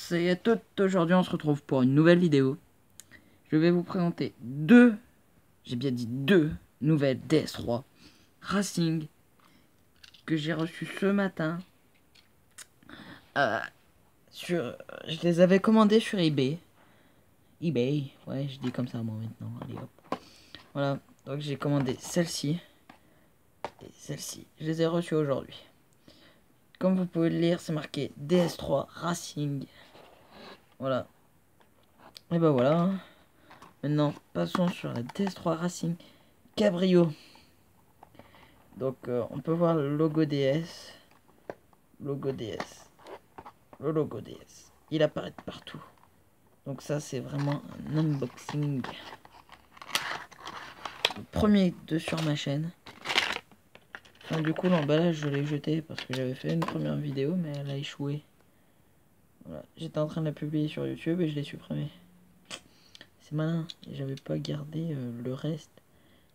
c'est tout. Aujourd'hui, on se retrouve pour une nouvelle vidéo. Je vais vous présenter deux, j'ai bien dit deux nouvelles DS3 Racing que j'ai reçues ce matin. Je les avais commandées sur eBay. Ouais, je dis comme ça moi maintenant. Allez hop. Voilà, donc j'ai commandé celle-ci et celle-ci. Je les ai reçues aujourd'hui. Comme vous pouvez le lire, c'est marqué DS3 Racing. Voilà. Et ben voilà. Maintenant, passons sur la DS3 Racing Cabrio. Donc, on peut voir le logo DS. Logo DS. Le logo DS. Il apparaît de partout. Donc ça, c'est vraiment un unboxing. Le premier de sur ma chaîne. Enfin, du coup, l'emballage, je l'ai jeté parce que j'avais fait une première vidéo, mais elle a échoué. Voilà. J'étais en train de la publier sur YouTube et je l'ai supprimé. C'est malin. J'avais pas gardé le reste.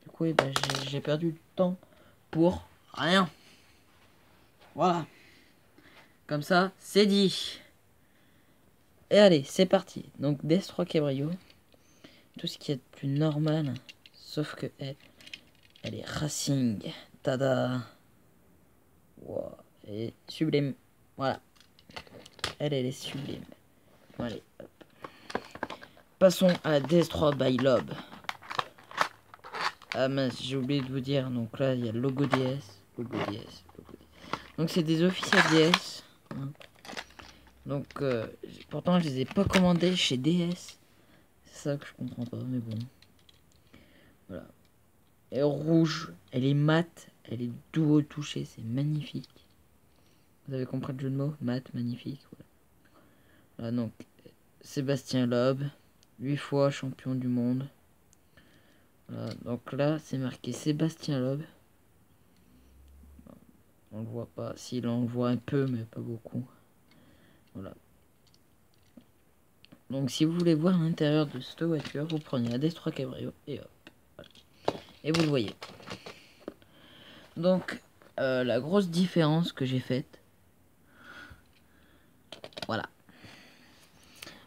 Du coup, ben, j'ai perdu du temps pour rien. Voilà. Comme ça, c'est dit. Et allez, c'est parti. Donc, DS3 Cabrio. Tout ce qui est plus normal. Sauf que elle est racing. Tada. Wow. Elle est sublime. Voilà. Elle est sublime. Bon, allez, hop. Passons à la DS3 by Lob. Ah mince, j'ai oublié de vous dire. Donc là, il y a le logo DS. Logo DS. Logo DS. Donc, c'est des officiels DS. Hein. Donc, pourtant, je les ai pas commandés chez DS. C'est ça que je comprends pas, mais bon. Voilà. Elle est rouge, elle est mate, elle est doux au toucher, c'est magnifique. Vous avez compris le jeu de mots? Mate, magnifique. Voilà, donc, Sébastien Loeb, 8 fois champion du monde. Voilà, donc là, c'est marqué Sébastien Loeb. On le voit pas, si on le voit un peu, mais pas beaucoup. Voilà. Donc, si vous voulez voir l'intérieur de cette voiture, vous prenez la DS3 Cabrio et hop. Voilà. Et vous le voyez. Donc, la grosse différence que j'ai faite. Voilà.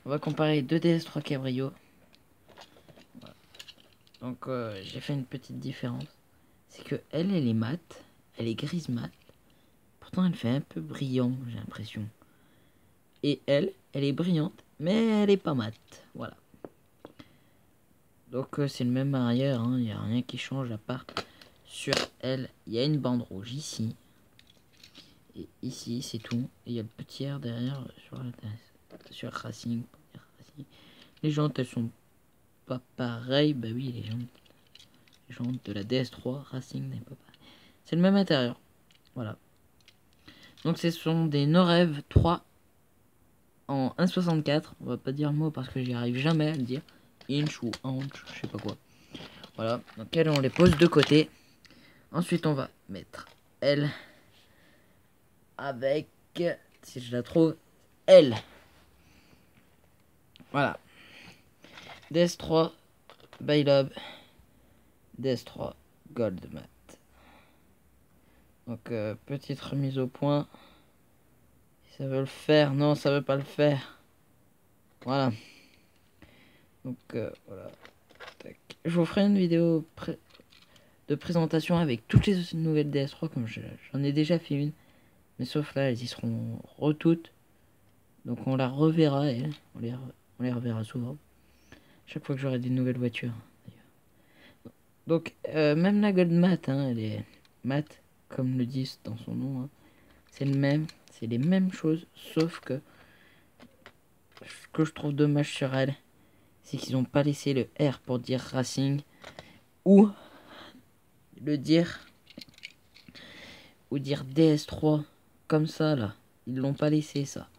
On va comparer deux DS3 Cabrio. Voilà. Donc, j'ai fait une petite différence. C'est que elle est mate. Elle est grise mate. Pourtant, elle fait un peu brillant, j'ai l'impression. Et elle est brillante, mais elle est pas mate. Voilà. Donc, c'est le même arrière. Il n'y a rien qui change à part sur elle. Il y a une bande rouge ici. Et ici, c'est tout. Et il y a le petit air derrière sur Racing. Les jantes, elles sont pas pareilles. Bah oui, les jantes de la DS3 Racing n'est pas pareil. C'est le même intérieur. Voilà. Donc, ce sont des Norev 3 en 1,64. On va pas dire le mot parce que j'y arrive jamais à le dire. Inch ou inch, je sais pas quoi. Voilà. Donc, elles, on les pose de côté. Ensuite, on va mettre elle avec, si je la trouve, elle. Voilà. DS3 by Lob. DS3 Gold Mat. Donc, petite remise au point. Si ça veut le faire. Non, ça veut pas le faire. Voilà. Donc, voilà. Tac. Je vous ferai une vidéo de présentation avec toutes les nouvelles DS3 comme j'en ai déjà fait une. Mais sauf là, elles y seront toutes. Donc, on la reverra, elle. On les reverra souvent. Chaque fois que j'aurai des nouvelles voitures. Donc, même la Gold Mat, hein, elle est mat, comme le disent dans son nom. Hein. C'est le même, c'est les mêmes choses, sauf que ce que je trouve dommage sur elle, c'est qu'ils n'ont pas laissé le R pour dire Racing, ou dire DS3, comme ça là. Ils l'ont pas laissé ça.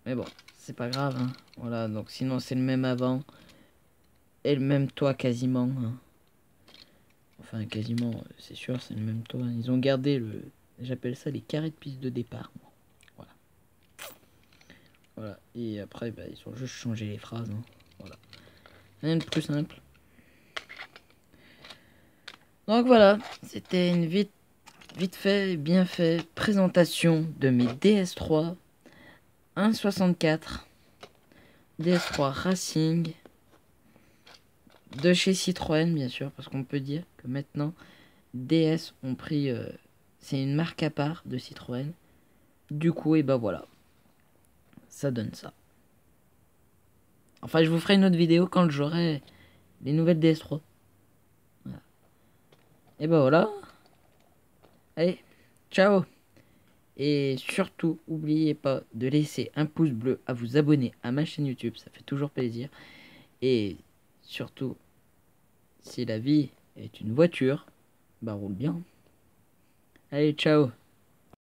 Mais bon, c'est pas grave. Hein. Voilà, donc sinon c'est le même avant, et le même toit quasiment. Hein. Enfin, quasiment, c'est sûr, c'est le même toit. Ils ont gardé j'appelle ça les carrés de piste de départ. Voilà. Voilà. Et après, bah, ils ont juste changé les phrases. Hein. Voilà. Rien de plus simple. Donc voilà, c'était une vite fait, bien fait présentation de mes DS3 1,64 DS3 Racing de chez Citroën, bien sûr, parce qu'on peut dire que maintenant DS ont pris, c'est une marque à part de Citroën. Du coup, et bah voilà, ça donne ça. Enfin, je vous ferai une autre vidéo quand j'aurai les nouvelles DS3. Voilà. Et bah voilà. Allez, ciao. Et surtout, n'oubliez pas de laisser un pouce bleu, à vous abonner à ma chaîne YouTube, ça fait toujours plaisir. Et surtout, si la vie est une voiture, bah roule bien. Allez, ciao.